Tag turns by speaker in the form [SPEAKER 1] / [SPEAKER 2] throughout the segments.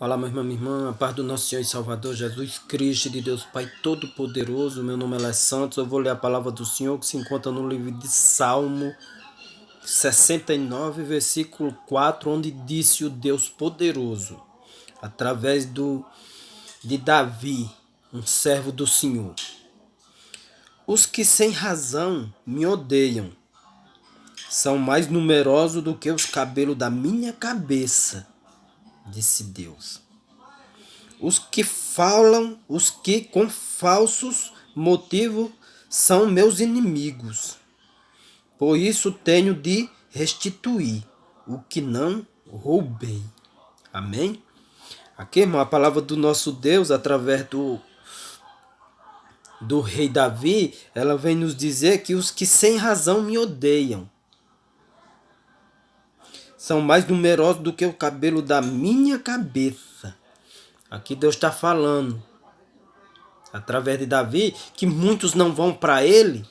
[SPEAKER 1] Olá, meu irmão, minha irmã, a paz do nosso Senhor e Salvador Jesus Cristo, de Deus Pai Todo-Poderoso. Meu nome é Les Santos. Eu vou ler a palavra do Senhor que se encontra no livro de Salmo 69, versículo 4, onde disse o Deus Poderoso, através de Davi, um servo do Senhor: Os que sem razão me odeiam são mais numerosos do que os cabelos da minha cabeça, disse Deus. Os que com falsos motivos são meus inimigos. Por isso tenho de restituir o que não roubei. Amém? Aqui, irmão, a palavra do nosso Deus, através do rei Davi, ela vem nos dizer que os que sem razão me odeiam são mais numerosos do que o cabelo da minha cabeça. Aqui Deus está falando, através de Davi, que muitos não vão para ele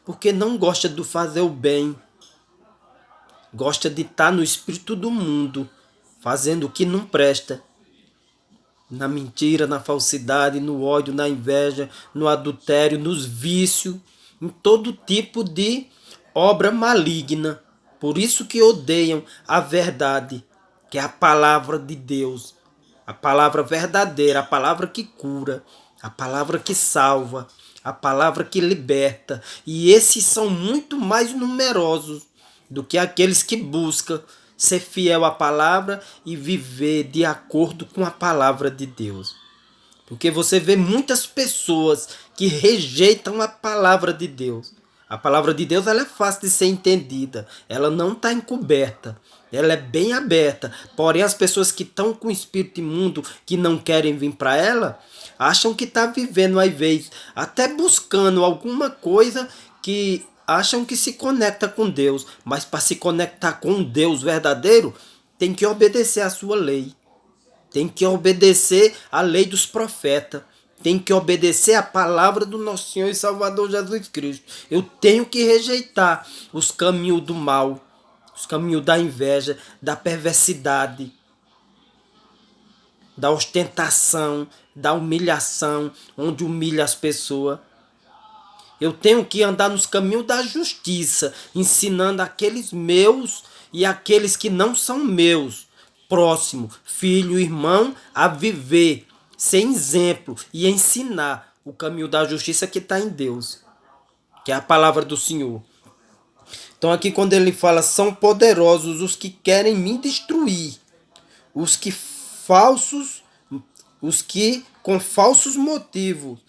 [SPEAKER 1] porque não gosta de fazer o bem. Gosta de estar no espírito do mundo, fazendo o que não presta. Na mentira, na falsidade, no ódio, na inveja, no adultério, nos vícios, em todo tipo de obra maligna. Por isso que odeiam a verdade, que é a palavra de Deus. A palavra verdadeira, a palavra que cura, a palavra que salva, a palavra que liberta. E esses são muito mais numerosos do que aqueles que buscam ser fiel à palavra e viver de acordo com a palavra de Deus. Porque você vê muitas pessoas que rejeitam a palavra de Deus. A palavra de Deus ela é fácil de ser entendida. Ela não está encoberta. Ela é bem aberta. Porém, as pessoas que estão com o espírito imundo, que não querem vir para ela, acham que está vivendo às vezes, até buscando alguma coisa que acham que se conecta com Deus. Mas para se conectar com um Deus verdadeiro, tem que obedecer à sua lei. Tem que obedecer à lei dos profetas. Tem que obedecer à palavra do nosso Senhor e Salvador Jesus Cristo. Eu tenho que rejeitar os caminhos do mal, os caminhos da inveja, da perversidade, da ostentação, da humilhação, onde humilha as pessoas. Eu tenho que andar nos caminhos da justiça, ensinando aqueles meus e aqueles que não são meus, próximo, filho, irmão, a viver sem exemplo e ensinar o caminho da justiça que está em Deus, que é a palavra do Senhor. Então aqui quando ele fala, são poderosos os que querem me destruir, os que com falsos motivos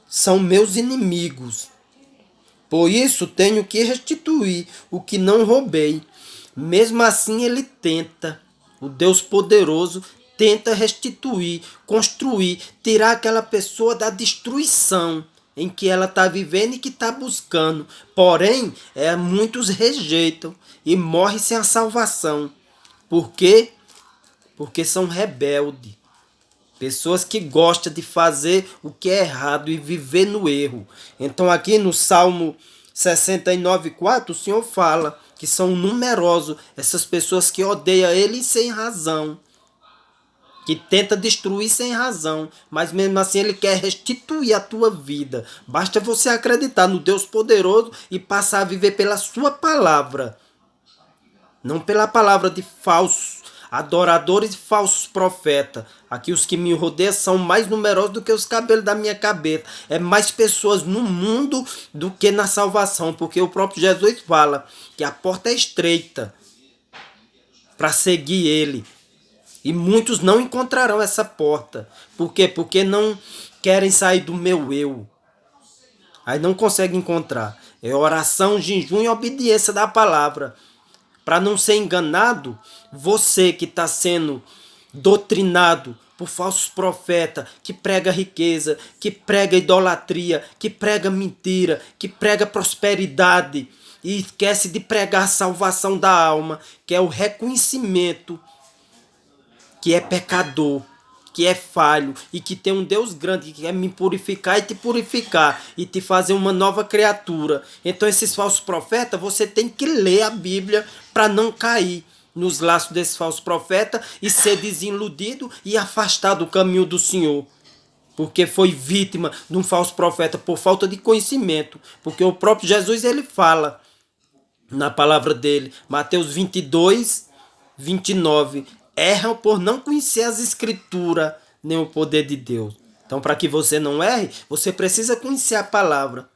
[SPEAKER 1] são meus inimigos. Por isso tenho que restituir o que não roubei. Mesmo assim ele tenta, o Deus poderoso tenta restituir, construir, tirar aquela pessoa da destruição em que ela está vivendo e que está buscando. Porém, muitos rejeitam e morrem sem a salvação. Por quê? Porque são rebeldes. Pessoas que gostam de fazer o que é errado e viver no erro. Então aqui no Salmo 69:4 o Senhor fala que são numerosos essas pessoas que odeiam ele sem razão. Que tenta destruir sem razão. Mas mesmo assim ele quer restituir a tua vida. Basta você acreditar no Deus poderoso e passar a viver pela sua palavra. Não pela palavra de falsos adoradores e falsos profetas. Aqui os que me rodeiam são mais numerosos do que os cabelos da minha cabeça. É mais pessoas no mundo do que na salvação. Porque o próprio Jesus fala que a porta é estreita para seguir ele. E muitos não encontrarão essa porta. Por quê? Porque não querem sair do meu eu. Aí não conseguem encontrar. É oração, jejum e obediência da palavra. Para não ser enganado, você que está sendo doutrinado por falsos profetas, que prega riqueza, que prega idolatria, que prega mentira, que prega prosperidade e esquece de pregar a salvação da alma, que é o reconhecimento que é pecador, que é falho e que tem um Deus grande que quer me purificar e te purificar e te fazer uma nova criatura. Então esses falsos profetas, você tem que ler a Bíblia para não cair. nos laços desse falso profeta e ser desiludido e afastado do caminho do Senhor. Porque foi vítima de um falso profeta por falta de conhecimento. Porque o próprio Jesus, ele fala na palavra dele, Mateus 22, 29, erram por não conhecer as escrituras, nem o poder de Deus. Então, para que você não erre, você precisa conhecer a palavra.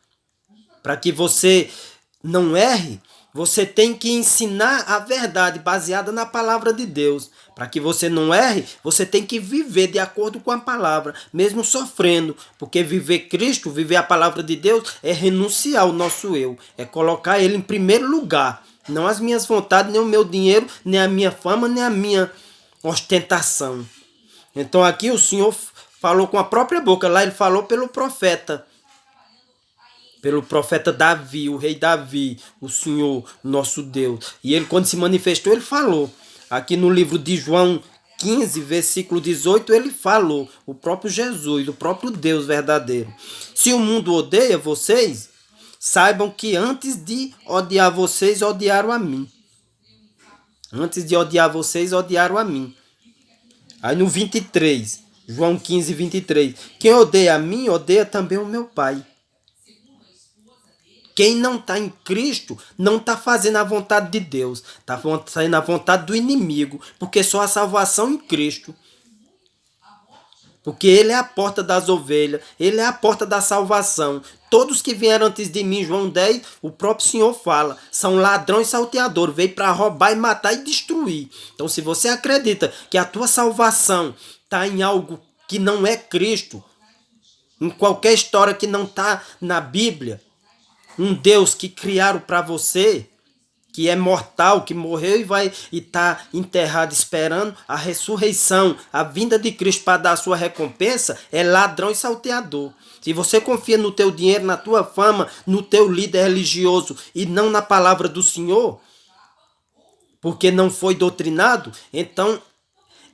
[SPEAKER 1] Para que você não erre, você tem que ensinar a verdade baseada na palavra de Deus. Para que você não erre, você tem que viver de acordo com a palavra, mesmo sofrendo. Porque viver Cristo, viver a palavra de Deus, é renunciar ao nosso eu. É colocar ele em primeiro lugar. Não as minhas vontades, nem o meu dinheiro, nem a minha fama, nem a minha ostentação. Então aqui o Senhor falou com a própria boca. Lá ele falou pelo profeta. Pelo profeta Davi, o rei Davi, o Senhor, nosso Deus. E ele, quando se manifestou, ele falou. Aqui no livro de João 15, versículo 18, ele falou. O próprio Jesus, o próprio Deus verdadeiro. Se o mundo odeia vocês, saibam que antes de odiar vocês, odiaram a mim. Antes de odiar vocês, odiaram a mim. Aí no 23, João 15, 23. Quem odeia a mim, odeia também o meu Pai. Quem não está em Cristo não está fazendo a vontade de Deus. Está fazendo a vontade do inimigo. Porque só a salvação em Cristo. Porque ele é a porta das ovelhas. Ele é a porta da salvação. Todos que vieram antes de mim, João 10, o próprio Senhor fala. São ladrões e salteadores. Veio para roubar e matar e destruir. Então se você acredita que a tua salvação está em algo que não é Cristo. Em qualquer história que não está na Bíblia. Um Deus que criaram para você, que é mortal, que morreu e vai estar enterrado esperando a ressurreição, a vinda de Cristo para dar a sua recompensa, é ladrão e salteador. Se você confia no teu dinheiro, na tua fama, no teu líder religioso e não na palavra do Senhor, porque não foi doutrinado, então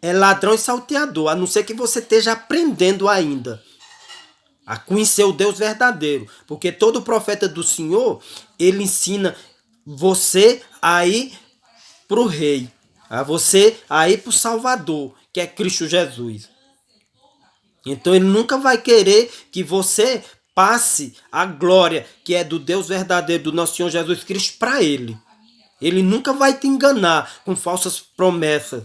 [SPEAKER 1] é ladrão e salteador, a não ser que você esteja aprendendo ainda a conhecer o Deus verdadeiro. Porque todo profeta do Senhor, ele ensina você a ir para o rei. A você a ir para o Salvador, que é Cristo Jesus. Então ele nunca vai querer que você passe a glória que é do Deus verdadeiro, do nosso Senhor Jesus Cristo, para ele. Ele nunca vai te enganar com falsas promessas.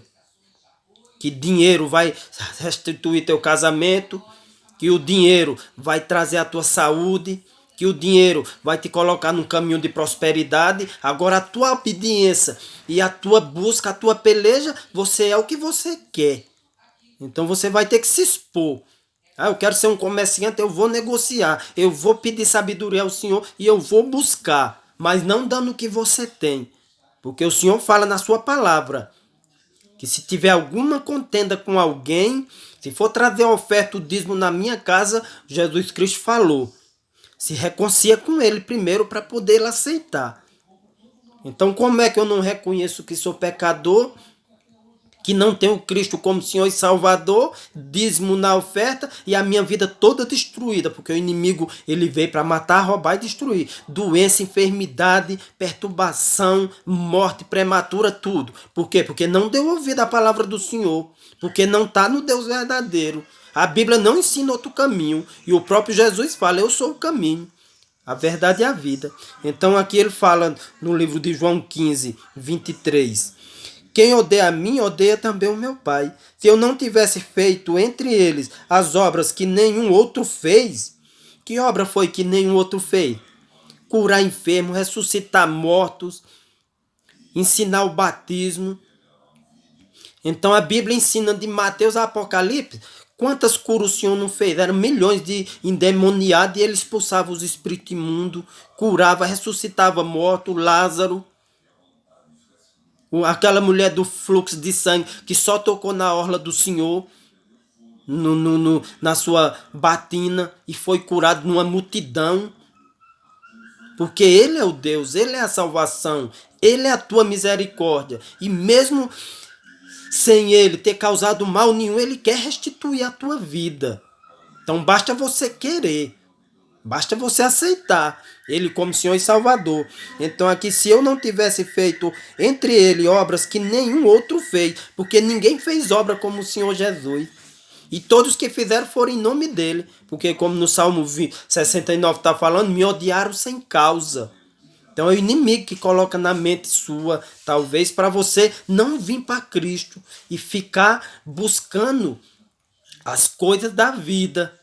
[SPEAKER 1] Que dinheiro vai restituir teu casamento, que o dinheiro vai trazer a tua saúde, que o dinheiro vai te colocar num caminho de prosperidade. Agora a tua obediência e a tua busca, a tua peleja, você é o que você quer. Então você vai ter que se expor. Eu quero ser um comerciante, eu vou negociar, eu vou pedir sabedoria ao Senhor e eu vou buscar, mas não dando o que você tem. Porque o Senhor fala na sua palavra que se tiver alguma contenda com alguém, se for trazer uma oferta, o dízimo na minha casa, Jesus Cristo falou, se reconcilia com ele primeiro para poder aceitar. Então como é que eu não reconheço que sou pecador, que não tenho Cristo como Senhor e Salvador, dízimo na oferta e a minha vida toda destruída, porque o inimigo ele veio para matar, roubar e destruir. Doença, enfermidade, perturbação, morte prematura, tudo. Por quê? Porque não deu ouvido à palavra do Senhor, porque não está no Deus verdadeiro. A Bíblia não ensina outro caminho e o próprio Jesus fala, eu sou o caminho, a verdade e a vida. Então aqui ele fala no livro de João 15, 23... Quem odeia a mim, odeia também o meu Pai. Se eu não tivesse feito entre eles as obras que nenhum outro fez, que obra foi que nenhum outro fez? Curar enfermos, ressuscitar mortos, ensinar o batismo. Então a Bíblia ensina de Mateus a Apocalipse. Quantas curas o Senhor não fez? Eram milhões de endemoniados e ele expulsava os espíritos imundos, curava, ressuscitava mortos, Lázaro. Aquela mulher do fluxo de sangue que só tocou na orla do Senhor, na sua batina e foi curado numa multidão. Porque Ele é o Deus, Ele é a salvação, Ele é a tua misericórdia. E mesmo sem Ele ter causado mal nenhum, Ele quer restituir a tua vida. Então basta você querer. Basta você aceitar Ele como Senhor e Salvador. Então aqui, se eu não tivesse feito entre ele obras que nenhum outro fez, porque ninguém fez obra como o Senhor Jesus. E todos que fizeram foram em nome dele. Porque como no Salmo 69 está falando, me odiaram sem causa. Então é o inimigo que coloca na mente sua, talvez, para você não vir para Cristo e ficar buscando as coisas da vida.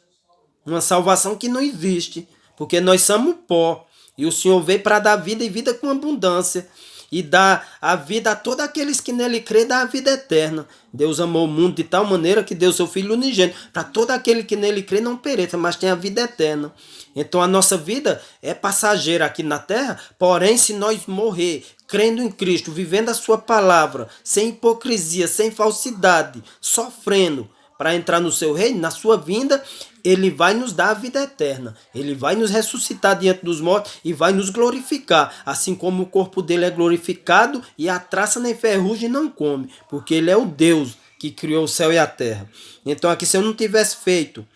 [SPEAKER 1] Uma salvação que não existe, porque nós somos pó. E o Senhor veio para dar vida e vida com abundância. E dar a vida a todos aqueles que nele crê, dá a vida eterna. Deus amou o mundo de tal maneira que deu seu Filho unigênito, para todo aquele que nele crê não pereça, mas tenha a vida eterna. Então a nossa vida é passageira aqui na terra, porém se nós morrer crendo em Cristo, vivendo a sua palavra, sem hipocrisia, sem falsidade, sofrendo, para entrar no seu reino, na sua vinda, ele vai nos dar a vida eterna. Ele vai nos ressuscitar diante dos mortos e vai nos glorificar, assim como o corpo dele é glorificado e a traça nem ferrugem não come, porque ele é o Deus que criou o céu e a terra. Então aqui, se eu não tivesse feito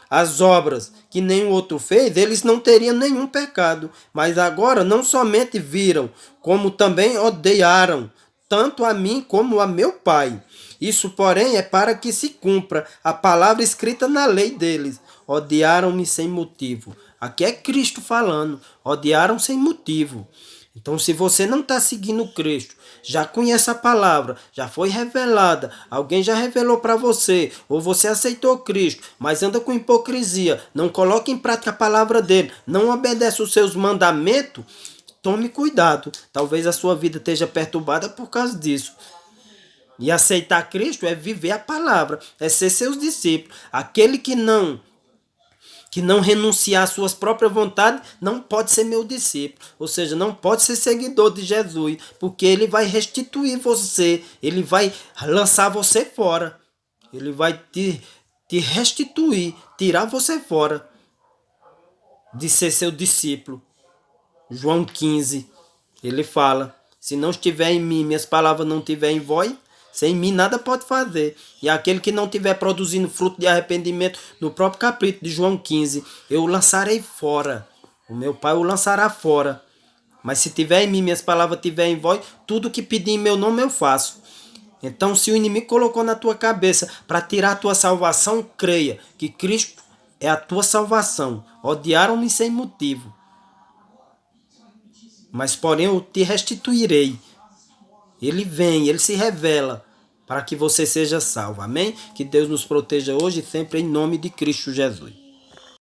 [SPEAKER 1] as obras que nenhum outro fez, eles não teriam nenhum pecado. Mas agora não somente viram, como também odiaram, tanto a mim como a meu Pai. Isso, porém, é para que se cumpra a palavra escrita na lei deles. Odiaram-me sem motivo. Aqui é Cristo falando. Odiaram sem motivo. Então, se você não está seguindo Cristo, já conhece a palavra, já foi revelada, alguém já revelou para você, ou você aceitou Cristo, mas anda com hipocrisia, não coloca em prática a palavra dele, não obedece os seus mandamentos, tome cuidado. Talvez a sua vida esteja perturbada por causa disso. E aceitar Cristo é viver a palavra, é ser seus discípulos. Aquele que não renunciar às suas próprias vontades, não pode ser meu discípulo. Ou seja, não pode ser seguidor de Jesus, porque ele vai restituir você, ele vai lançar você fora. Ele vai te restituir, tirar você fora de ser seu discípulo. João 15, ele fala, se não estiver em mim, minhas palavras não estiverem em vós, sem mim nada pode fazer. E aquele que não estiver produzindo fruto de arrependimento, no próprio capítulo de João 15, eu o lançarei fora. O meu Pai o lançará fora. Mas se tiver em mim, minhas palavras estiverem em vós, tudo que pedir em meu nome eu faço. Então, se o inimigo colocou na tua cabeça para tirar a tua salvação, creia que Cristo é a tua salvação. Odiaram-me sem motivo. Mas porém eu te restituirei. Ele vem, ele se revela para que você seja salvo. Amém? Que Deus nos proteja hoje e sempre em nome de Cristo Jesus.